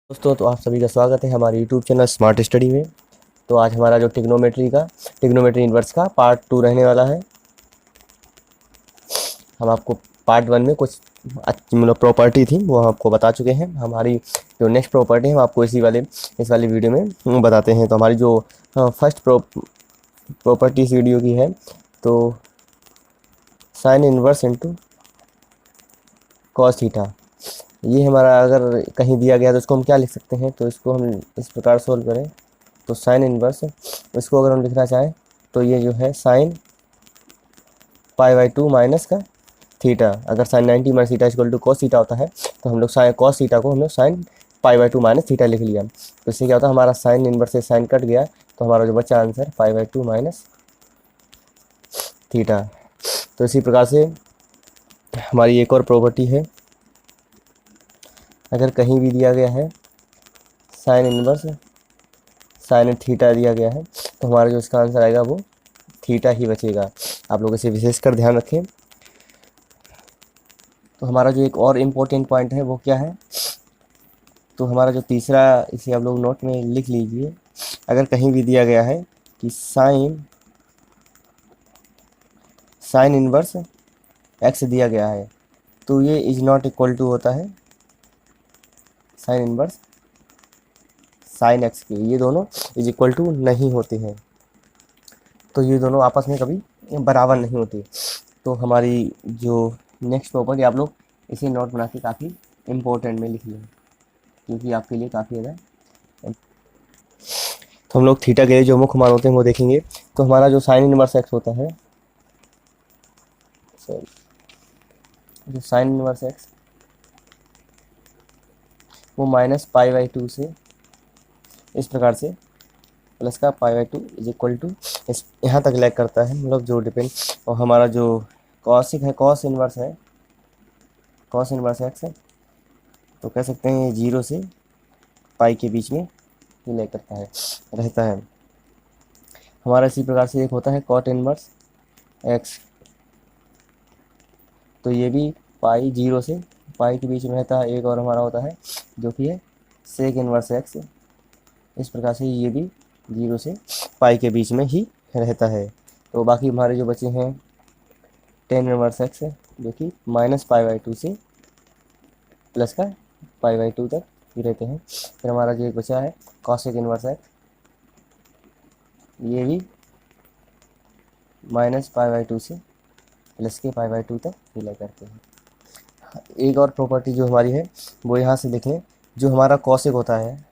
दोस्तों, तो आप सभी का स्वागत है हमारे यूट्यूब चैनल स्मार्ट स्टडी में। तो आज हमारा जो टिग्नोमेट्री इन्वर्स का पार्ट 2 रहने वाला है। हम आपको पार्ट 1 में कुछ मतलब प्रॉपर्टी थी वो हम आपको बता चुके हैं। हमारी जो नेक्स्ट प्रॉपर्टी है हम आपको इस वाले वीडियो में बताते हैं। तो हमारी जो फर्स्ट प्रॉपर्टी इस वीडियो की है, तो sign inverse into cos theta. ये हमारा अगर कहीं दिया गया तो इसको हम क्या लिख सकते हैं, तो इसको हम इस प्रकार सोल्व करें तो साइन इन्वर्स, इसको अगर हम लिखना चाहें तो ये जो है साइन पाई/2 माइनस का थीटा। अगर sine 90 minus theta equal to cos theta होता है तो हम लोग साइन कॉस थीटा को हम लोग साइन पाई/2 माइनस थीटा लिख लिया। तो इससे क्या होता है, हमारा साइन इन्वर्स से साइन कट गया तो हमारा जो बचा आंसर पाई/2 माइनस थीटा। तो इसी प्रकार से हमारी एक और प्रॉपर्टी है, अगर कहीं भी दिया गया है साइन इन्वर्स साइन थीटा दिया गया है तो हमारा जो इसका आंसर आएगा वो थीटा ही बचेगा। आप लोग इसे विशेषकर ध्यान रखें। तो हमारा जो एक और इम्पोर्टेंट पॉइंट है वो क्या है, तो हमारा जो तीसरा, इसे आप लोग नोट में लिख लीजिए। अगर कहीं भी दिया गया है कि साइन साइन इन्वर्स एक्स दिया गया है तो ये इज नॉट इक्वल टू होता है साइन इन्वर्स साइन एक्स के, ये दोनों इज इक्वल टू नहीं होते हैं। तो ये दोनों आपस में कभी बराबर नहीं होते। तो हमारी जो नेक्स्ट प्रॉपर्टी, आप लोग इसे नोट बना के काफ़ी इम्पोर्टेंट में लिख लें क्योंकि आपके लिए काफ़ी ज़्यादा। तो हम लोग थीटा के लिए जो मुख्य मान होते हैं वो देखेंगे। तो हमारा जो साइन इनवर्स एक्स होता है, जो साइन इनवर्स एक्स वो माइनस पाई/2 से इस प्रकार से प्लस का पाई/2 इज इक्वल टू इस यहाँ तक लैग करता है, मतलब जो डिपेंड। और हमारा जो कॉसिक है, कॉस इनवर्स एक्स है, तो कह सकते हैं ये 0 से पाई के बीच में ही लैग करता है रहता है। हमारा इसी प्रकार से एक होता है कॉट इनवर्स एक्स, तो ये भी पाई 0 से पाई के बीच में रहता है। एक और हमारा होता है जो कि है सेक इनवर्स एक्स, इस प्रकार से ये भी 0 से पाई के बीच में ही रहता है। तो बाकी हमारे जो बचे हैं टेन इनवर्स एक्स है जो कि माइनस पाई/2 से प्लस का पाई/2 तक ही रहते हैं। फिर हमारा जो एक बचा है कॉसेक इनवर्स एक्स, ये भी माइनस पाई/2 से प्लस के पाई/2 तक रिले करते हैं। एक और प्रॉपर्टी जो हमारी है वो यहाँ से देख लें, जो हमारा कॉसेक होता है,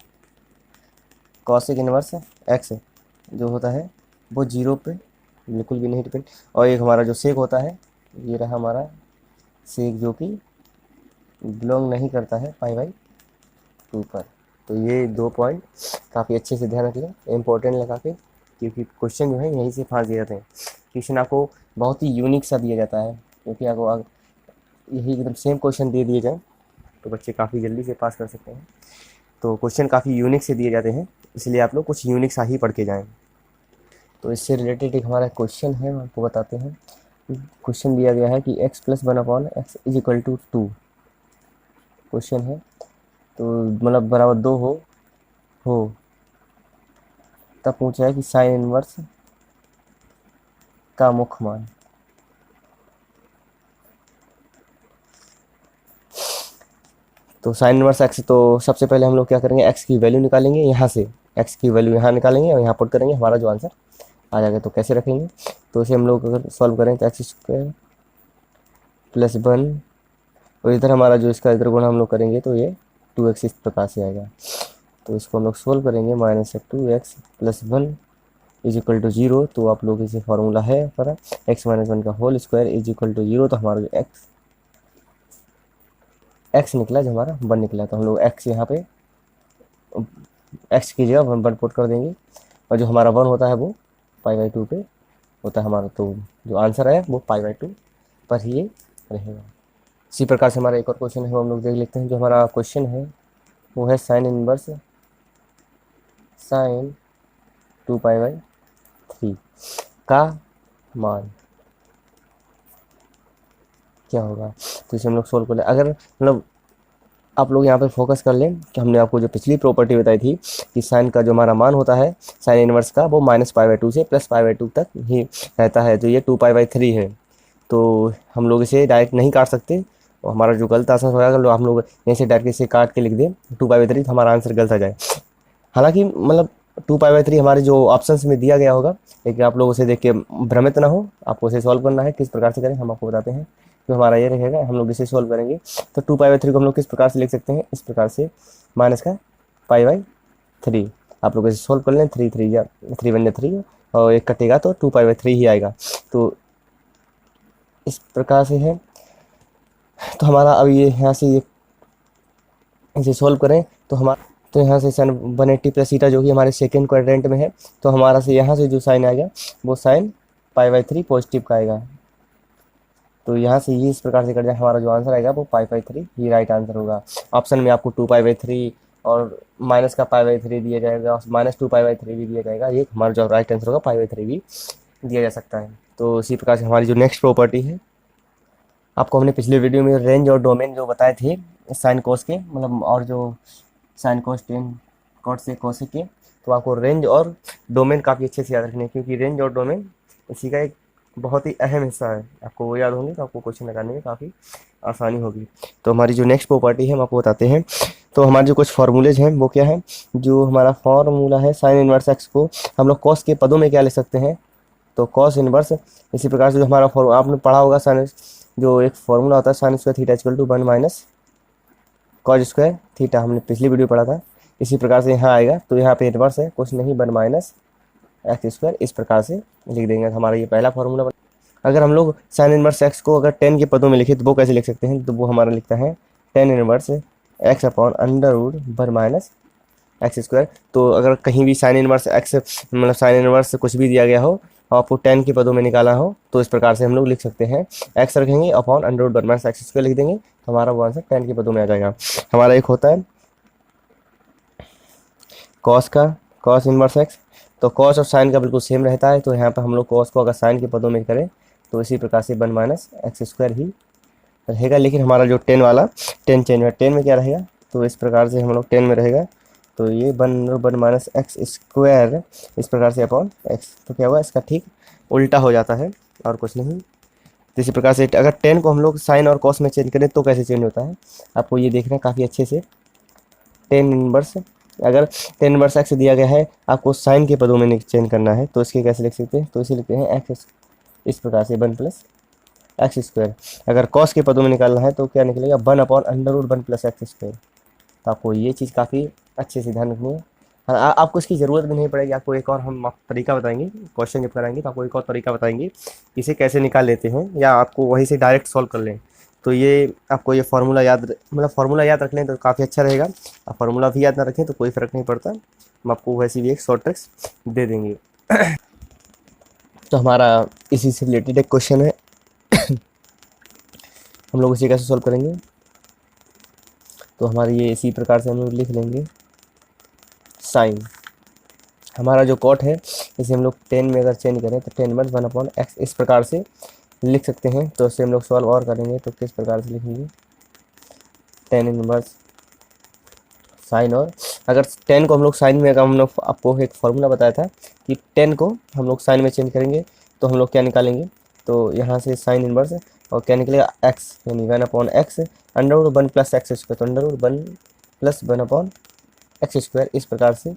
कॉसेक इनवर्स एक्स जो होता है वो 0 पे बिल्कुल भी नहीं डिपेंड। और एक हमारा जो सेक होता है, ये रहा हमारा सेक जो कि बिलोंग नहीं करता है पाई/2 पर। तो ये 2 पॉइंट काफ़ी अच्छे से ध्यान रख लें, इम्पोर्टेंट लगा के, क्योंकि क्वेश्चन जो है यहीं से फांस दिए जाते हैं। क्वेश्चन आपको बहुत ही यूनिक सा दिया जाता है, क्योंकि आपको यही एकदम सेम क्वेश्चन दे दिए जाए तो बच्चे काफ़ी जल्दी से पास कर सकते हैं। तो क्वेश्चन काफ़ी यूनिक से दिए जाते हैं, इसलिए आप लोग कुछ यूनिक सा ही पढ़ के जाएँ। तो इससे रिलेटेड एक हमारा क्वेश्चन है, हम आपको बताते हैं। क्वेश्चन दिया गया है कि x plus 1/x is equal to 2 question है। तो मतलब बराबर 2 हो तब पूछा है कि साइन इनवर्स का मुख्य मान। तो साइन इनवर्स एक्स, तो सबसे पहले हम लोग क्या करेंगे, एक्स की वैल्यू निकालेंगे यहाँ से, एक्स की वैल्यू यहाँ निकालेंगे और यहाँ पुट करेंगे, हमारा जो आंसर आ जाएगा। तो कैसे रखेंगे, तो इसे हम लोग अगर सॉल्व करें तो x² प्लस 1, और इधर हमारा जो इसका इधर गुणा हम लोग करेंगे तो ये 2x इस प्रकार से आएगा। तो इसको हम लोग सोल्व करेंगे, -2x plus 1 is equal to 0। तो आप लोग इसे फॉर्मूला है पर x - 1 का whole square is equal to 0। तो हमारा जो x निकला, जो हमारा 1 निकला, तो हम लोग x यहाँ पे x की जगह 1 पुट कर देंगे, और जो हमारा 1 होता है वो पाई/2 पे होता है हमारा। तो जो आंसर है वो पाई/2 पर ही ये रहेगा। इसी प्रकार से हमारा एक और क्वेश्चन है वो हम लोग देख लेते हैं। जो हमारा क्वेश्चन है वो है साइन इनवर्स साइन 2π/3 का मान क्या होगा। तो इसे हम लोग सोल्व कर ले, अगर मतलब आप लोग यहाँ पे फोकस कर लें कि हमने आपको जो पिछली प्रॉपर्टी बताई थी कि साइन का जो हमारा मान होता है साइन इनवर्स का, वो -π/2 से +π/2 तक ही रहता है। तो ये 2π/3 है, तो हम लोग इसे डायरेक्ट नहीं काट सकते, और हमारा जो गलत आंसर होगा अगर हम लोग यहीं से डायरेक्ट इसे काट के लिख दें 2π/3, तो हमारा आंसर गलत आ जाए। हालांकि मतलब 2π/3 हमारे जो ऑप्शंस में दिया गया होगा, लेकिन आप लोग उसे देख के भ्रमित ना हो, आपको उसे सॉल्व करना है। किस प्रकार से करें हम आपको बताते हैं। तो हमारा ये रहेगा, हम लोग इसे सॉल्व करेंगे। तो 2π/3 को हम लोग किस प्रकार से लिख सकते हैं, इस प्रकार से, -π/3। आप लोग इसे सॉल्व कर लें, 3 और एक कटेगा तो 2π/3 ही आएगा। तो इस प्रकार से है। तो हमारा अब ये यहाँ से ये इसे सॉल्व करें तो हमारा, तो यहाँ से साइन 180 + थीटा जो कि हमारे सेकेंड क्वाड्रेंट में है, तो हमारा से यहाँ से जो साइन आएगा वो साइन π/3 पॉजिटिव का आएगा। तो यहाँ से ये इस प्रकार से कर जाए, हमारा जो आंसर आएगा वो π/3 ही राइट आंसर होगा। ऑप्शन में आपको 2π/3 और माइनस का π/3 दिया जाएगा, और -2π/3 भी दिया जाएगा। ये हमारा जो राइट आंसर होगा π/3 भी दिया जा सकता है। तो इसी प्रकार से हमारी जो नेक्स्ट प्रॉपर्टी है, आपको हमने पिछले वीडियो में रेंज और डोमेन जो बताए थे साइन कोस के, मतलब और जो साइन कोस टेन कॉट से कोसेक के, तो आपको रेंज और डोमेन काफ़ी अच्छे से याद रखने हैं, क्योंकि रेंज और डोमेन इसी का एक बहुत ही अहम हिस्सा है। आपको वो याद होंगे तो आपको क्वेश्चन लगाने में काफ़ी आसानी होगी। तो हमारी जो नेक्स्ट प्रॉपर्टी है हम आपको बताते हैं। तो हमारे जो कुछ फार्मूलेज हैं वो क्या है, जो हमारा फार्मूला है साइन इनवर्स एक्स को हम लोग कॉस के पदों में क्या लिख सकते हैं, तो कॉस इनवर्स। इसी प्रकार से जो हमारा आपने पढ़ा होगा साइन, जो एक फार्मूला होता है sine square theta equal to 1 - cos square theta, हमने पिछली वीडियो पढ़ा था। इसी प्रकार से यहाँ आएगा, तो यहाँ पे इनवर्स है, कुछ नहीं 1 - x², इस प्रकार से लिख देंगे। तो हमारा ये पहला फार्मूला। अगर हम लोग साइन इनवर्स एक्स को अगर 10 के पदों में लिखे तो वो कैसे लिख सकते हैं, तो वो हमारा लिखता है 10 इनवर्स x/√1 - x²। तो अगर कहीं भी साइन इनवर्स एक्स, मतलब साइन इनवर्स कुछ भी दिया गया हो और आपको 10 के पदों में निकाला हो, तो इस प्रकार से हम लोग लिख सकते हैं, x रखेंगे अपॉन √1 - x² लिख देंगे, तो हमारा वो आंसर 10 के पदों में आ जाएगा। हमारा एक होता है कॉस का, कॉस इनवर्स एक्स, तो कॉस और साइन का बिल्कुल सेम रहता है। तो यहाँ पर हम लोग कॉस को अगर साइन के पदों में करें तो इसी प्रकार से 1 - x² ही रहेगा। लेकिन हमारा जो 10 वाला 10 चेंज है, 10 में क्या रहेगा, तो इस प्रकार से हम लोग 10 में रहेगा, तो ये 1 - x², इस प्रकार से अपॉन x, तो क्या हुआ, इसका ठीक उल्टा हो जाता है और कुछ नहीं। तो इसी प्रकार से अगर 10 को हम लोग साइन और कॉस में चेंज करें तो कैसे चेंज होता है, आपको ये देखना है काफ़ी अच्छे से। 10 इनवर्स, अगर 10 इनवर्स एक्स दिया गया है, आपको साइन के पदों में चेंज करना है, तो इसके कैसे लिख सकते हैं, तो इसे लिखते हैं एक्स, इस प्रकार से 1 + x²। अगर कॉस के पदों में निकालना है तो क्या निकलेगा, 1/√1 + x²। तो आपको ये चीज़ काफ़ी अच्छे से ध्यान रखनी है। हाँ, आपको इसकी ज़रूरत भी नहीं पड़ेगी। आपको एक और हम आपको तरीका बताएंगे, क्वेश्चन जब कराएंगे तो आपको एक और तरीका बताएंगे इसे कैसे निकाल लेते हैं, या आपको वहीं से डायरेक्ट सॉल्व कर लें। तो ये आपको ये फार्मूला याद, मतलब फार्मूला याद रख लें तो काफ़ी अच्छा रहेगा। आप फार्मूला भी याद ना रखें तो कोई फ़र्क नहीं पड़ता, हम आपको वैसे भी एक शॉर्ट ट्रिक्स दे देंगे। तो हमारा इसी से रिलेटेड एक क्वेश्चन है, हम लोग इसे कैसे सॉल्व करेंगे। तो हमारे ये इसी प्रकार से हम लोग लिख लेंगे, साइन हमारा जो कॉट है इसे हम लोग 10 में अगर चेंज करें तो 10 - 1/x इस प्रकार से लिख सकते हैं। तो इसे हम लोग सॉल्व और करेंगे तो किस प्रकार से लिखेंगे, 10 इनवर्स साइन, और अगर 10 को हम लोग साइन में, अगर हम लोग आपको एक फार्मूला बताया था कि 10 को हम लोग साइन में चेंज करेंगे तो हम लोग क्या निकालेंगे, तो यहाँ से साइन इनवर्स और क्या निकलेगा x, यानी 1/x √1 + x², तो √1 + 1/x², इस प्रकार से।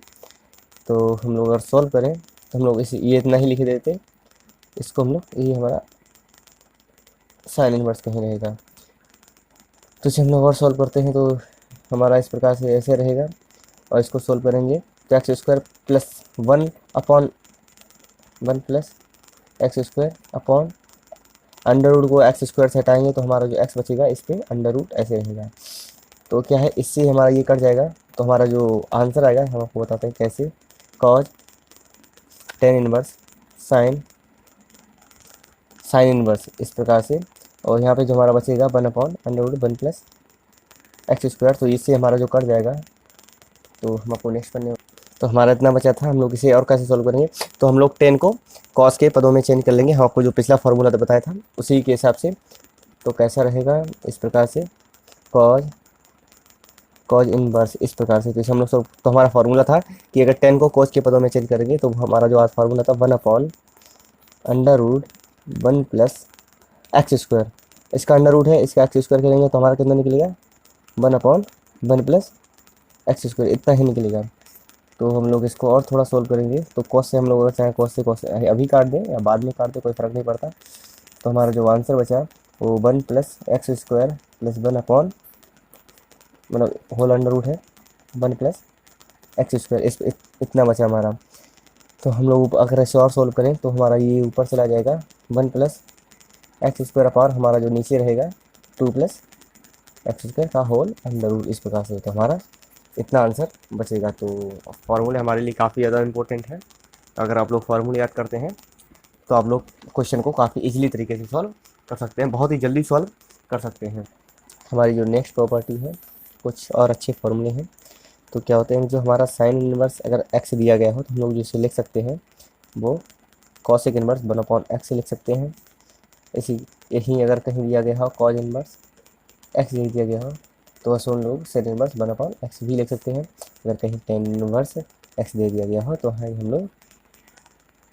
तो हम लोग अगर सॉल्व करें तो हम लोग इसे ये इतना ही लिख देते, इसको हम लोग, ये हमारा साइन इनवर्स कहीं रहेगा। तो इसे हम लोग और सॉल्व करते हैं तो हमारा इस प्रकार से ऐसे रहेगा, और इसको सॉल्व करेंगे तो x² + 1/1 + x² अपॉन √ को x² से हटाएंगे तो हमारा जो x बचेगा इस पर √ ऐसे रहेगा। तो क्या है, इससे हमारा ये कट जाएगा, तो हमारा जो आंसर आएगा हम आपको बताते हैं कैसे, cos 10 इनवर्स साइन इनवर्स इस प्रकार से, और यहाँ पे जो हमारा बचेगा 1/√1 + x², तो इससे हमारा जो कट जाएगा, तो हम आपको नेक्स्ट करने, तो हमारा इतना बचा था। हम लोग इसे और कैसे सॉल्व करेंगे, तो हम लोग 10 को कॉस के पदों में चेंज कर लेंगे, हम आपको जो पिछला फार्मूला तो बताया था उसी के हिसाब से। तो कैसा रहेगा, इस प्रकार से cos कॉज इनवर्स इस प्रकार से। तो इसे हम लोग सब, तो हमारा फार्मूला था कि अगर 10 को कॉज के पदों में चेंज करेंगे तो हमारा जो आज फार्मूला था 1/√1 प्लस एक्स स्क्वायर। इसका अंडर रूट है, इसका एक्स स्क्वायर करेंगे तो हमारा कितना निकलेगा 1/1 प्लस एक्स स्क्वायर, इतना ही निकलेगा। तो हम लोग इसको और थोड़ा सोल्व करेंगे तो कॉस से हम लोग अगर चाहे कॉस से अभी काट दें या बाद में काट दें कोई फ़र्क नहीं पड़ता। तो हमारा जो आंसर बचा वो 1 प्लस एक्स स्क्वायर प्लस 1 मतलब होल अंडर रूट है 1 प्लस एक्स स्क्वायर, इतना बचा हमारा। तो हम लोग अगर इसे और सोल्व करें तो हमारा ये ऊपर चला जाएगा 1 प्लस एक्स स्क्वायर अपॉन हमारा जो नीचे रहेगा 2 प्लस एक्स स्क्वायर का होल अंडर रूट, इस प्रकार से। तो हमारा इतना आंसर बचेगा। तो फार्मूले हमारे लिए काफ़ी ज़्यादा इंपॉर्टेंट है। अगर आप लोग फार्मूले याद करते हैं तो आप लोग क्वेश्चन को काफ़ी इजीली तरीके से सॉल्व कर सकते हैं, बहुत ही जल्दी सॉल्व कर सकते हैं। हमारी जो नेक्स्ट प्रॉपर्टी है, कुछ और अच्छे फार्मूले हैं। तो क्या होते हैं, जो हमारा साइन इनवर्स अगर एक्स दिया गया हो तो हम लोग जिसे लिख सकते हैं वो कॉसेक इनवर्स 1/x से लिख सकते हैं। इसी यहीं अगर कहीं दिया गया हो कॉज इनवर्स एक्स दे दिया गया हो तो बस उन लोग सेट इनवर्स 1/x भी लिख सकते हैं। अगर कहीं टेन इनवर्स एक्स दे दिया गया हो तो हम लोग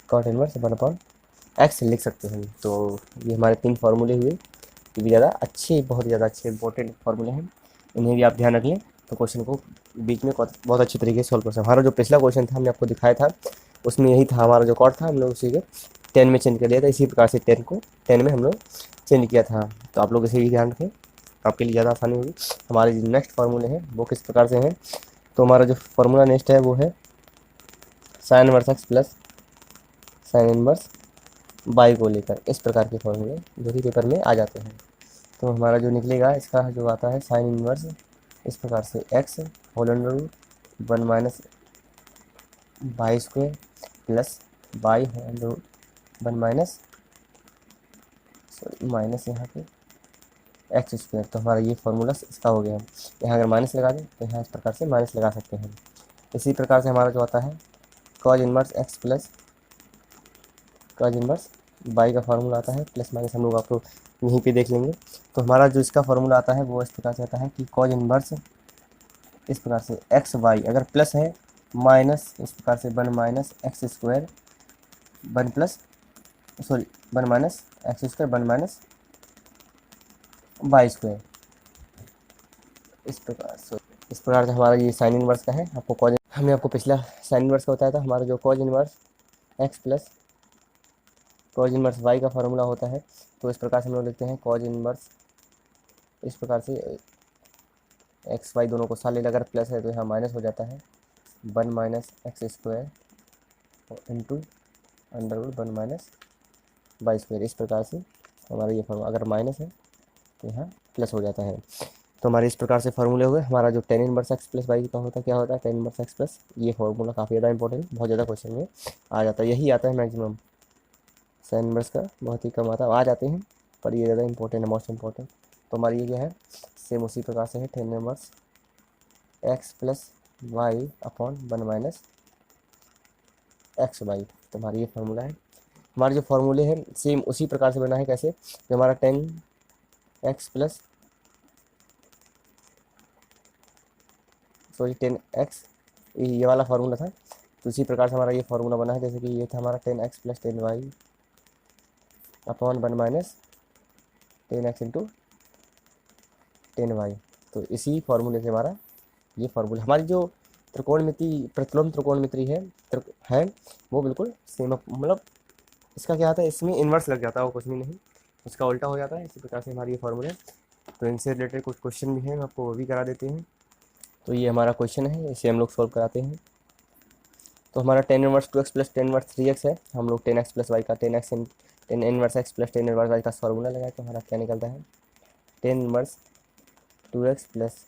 कॉट इनवर्स 1/x लिख सकते हैं। तो ये हमारे 3 फार्मूले हुए, ये भी ज़्यादा अच्छे, बहुत ही ज़्यादा अच्छे इंपॉर्टेंट फार्मूले हैं, इन्हें भी आप ध्यान रख लें तो क्वेश्चन को बीच में बहुत अच्छी तरीके से सॉल्व कर सकते हैं। हमारा जो पिछला क्वेश्चन था हमने आपको दिखाया था उसमें यही था, हमारा जो कॉट था हम लोग उसी के 10 में चेंज कर लिया था, इसी प्रकार से 10 को 10 में हम लोग चेंज किया था। तो आप लोग इसे भी ध्यान रखें, आपके लिए ज़्यादा आसानी होगी। हमारे जो नेक्स्ट फार्मूले हैं वो किस प्रकार से हैं, तो हमारा जो फार्मूला नेक्स्ट है वो है sine inverse x plus sine inverse by को लेकर, इस प्रकार के फॉर्मूले जो कि पेपर में आ जाते हैं। तो हमारा जो निकलेगा इसका जो आता है साइन इनवर्स इस प्रकार से x whole under root 1 - y square plus y whole under root 1 sorry minus यहाँ पे एक्स स्क्वायर। तो हमारा ये फार्मूला इसका हो गया। यहाँ अगर माइनस लगा दें तो यहाँ इस प्रकार से माइनस लगा सकते हैं। इसी प्रकार से हमारा जो आता है cause inverse x plus cos inverse by का फार्मूला आता है, प्लस माइनस हम लोग आपको यहीं पे देख लेंगे। तो हमारा जो इसका फार्मूला आता है वो इस प्रकार से आता है कि कॉज इनवर्स इस प्रकार से एक्स वाई अगर प्लस है माइनस इस प्रकार से 1 - x square 1 plus sorry 1 - x square 1 - y square, इस प्रकार से हमारा ये साइन इनवर्स का है। आपको कॉज हमने आपको पिछला साइन इनवर्स का बताया था, हमारा जो cos inverse x plus cos inverse y का फार्मूला होता है। तो इस प्रकार से हम लोग लिखते हैं कॉज इनवर्स इस प्रकार से एक्स वाई दोनों को साथ ले, अगर प्लस है तो यहाँ माइनस हो जाता है 1 - x square into under root 1 - y square. इस प्रकार से हमारा ये फार्मूला अगर माइनस है तो यहाँ प्लस हो जाता है। तो हमारे इस प्रकार से फार्मूले हो गए। हमारा जो tan inverse x plus y का होता है क्या होता है टेन इनवर्स एक्स प्लस, ये फार्मूला काफ़ी ज़्यादा इंपॉर्टेंट, बहुत ज़्यादा क्वेश्चन में आ जाता है, यही आता है मैक्सिमम। साइन इनवर्स का बहुत ही कम आता है, आ जाते हैं पर ये ज़्यादा इंपॉर्टेंट है, मोस्ट इंपॉर्टेंट। तो हमारी ये क्या है सेम उसी प्रकार से है tan inverse x plus y upon 1 - x y. तो हमारा ये फार्मूला है। हमारे जो फार्मूले हैं सेम उसी प्रकार से बना है, कैसे जो हमारा 10x प्लस सॉरी 10x ये वाला फार्मूला था। तो इसी प्रकार से हमारा ये फार्मूला बना है, जैसे कि ये था हमारा 10x plus 10y upon 1 - 10x into 10y। तो इसी फार्मूले से हमारा ये फार्मूला हमारी जो त्रिकोणमिति प्रतिलोम त्रिकोणमिति है वो बिल्कुल सेम, मतलब इसका क्या आता है इसमें इन्वर्स लग जाता है, वो कुछ भी नहीं, उसका उल्टा हो जाता है। इसी प्रकार से हमारी ये फार्मूला है। तो इनसे रिलेटेड कुछ क्वेश्चन भी हैं, आपको वो भी करा देते हैं। तो ये हमारा क्वेश्चन है, इसे हम लोग सॉल्व कराते हैं। तो हमारा 10 inverse 2x plus 10 inverse 3x है। हम लोग 10x प्लस वाई का 10 inverse x plus 10 inverse y का फार्मूला लगाए तो हमारा क्या निकलता है 10 inverse 2x plus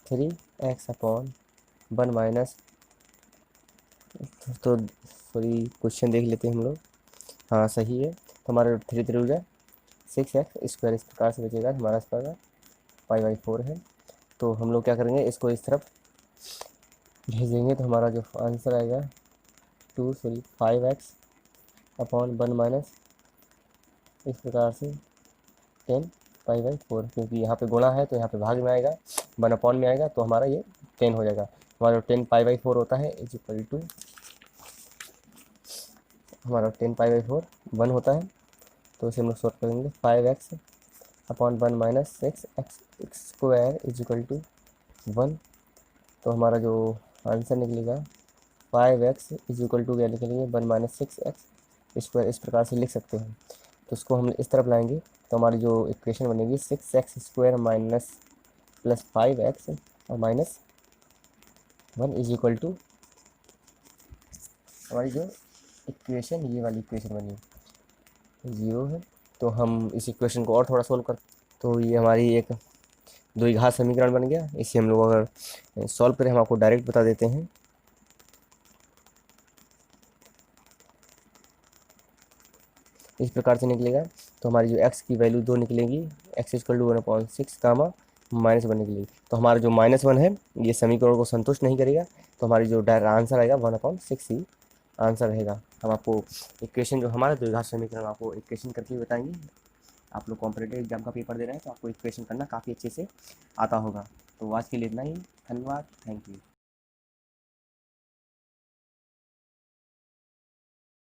3x upon 1 minus, तो सॉरी क्वेश्चन देख लेते हैं हम लोग। हाँ सही है। तो हमारा 3 3 हो जाए 6x स्क्वायर, इस प्रकार से बचेगा हमारा इस प्रकार पाई/4 है। तो हम लोग क्या करेंगे इसको इस तरफ भेज देंगे तो हमारा जो आंसर आएगा 5x अपॉन 1 माइनस इस प्रकार से 10 पाई बाई 4, क्योंकि यहाँ पे गुणा है तो यहाँ पे भाग में आएगा, 1 में आएगा तो हमारा ये 10 हो जाएगा। हमारा 10 पाई बाई 4 होता है इज इक्वल टू, हमारा 10 पाई बाई 4 1 होता है, तो इसे हम लोग सॉल्व करेंगे। 5x upon 1 minus 6x square is equal to 1। तो हमारा जो आंसर निकलेगा 5x इज इक्वल टू क्या लिखेंगे, 1 माइनस 6x स्क्वायर, इस प्रकार से लिख सकते हैं। तो इसको हम इस तरफ लाएंगे तो हमारी जो इक्वेशन बनेगी 6x square minus plus 5x और माइनस 1 इज इक्वल टू, हमारी जो इक्वेशन ये वाली इक्वेशन बनी 0 है। तो हम इस इक्वेशन को और थोड़ा सोल्व कर, तो ये हमारी एक द्विघात समीकरण बन गया। इसे हम लोग अगर सॉल्व करें, हम आपको डायरेक्ट बता देते हैं। इस प्रकार से निकलेगा। तो हमारी जो x की वैल्यू 2 निकलेगी, x इक्वल टू 1/6 कामा -1 निकलेगी। तो हमारा जो -1 है ये समीकरण को संतुष्ट नहीं करेगा, तो हमारी जो आंसर आएगा 1/6 ही आंसर रहेगा। हम आपको इक्वेशन जो हमारा द्विघात समीकरण आपको इक्वेशन करके बताएंगे। आप लोग कॉम्पिटेटिव एग्जाम का पेपर दे रहे हैं तो आपको इक्वेशन करना काफ़ी अच्छे से आता होगा। तो आज के लिए इतना ही, धन्यवाद, थैंक यू।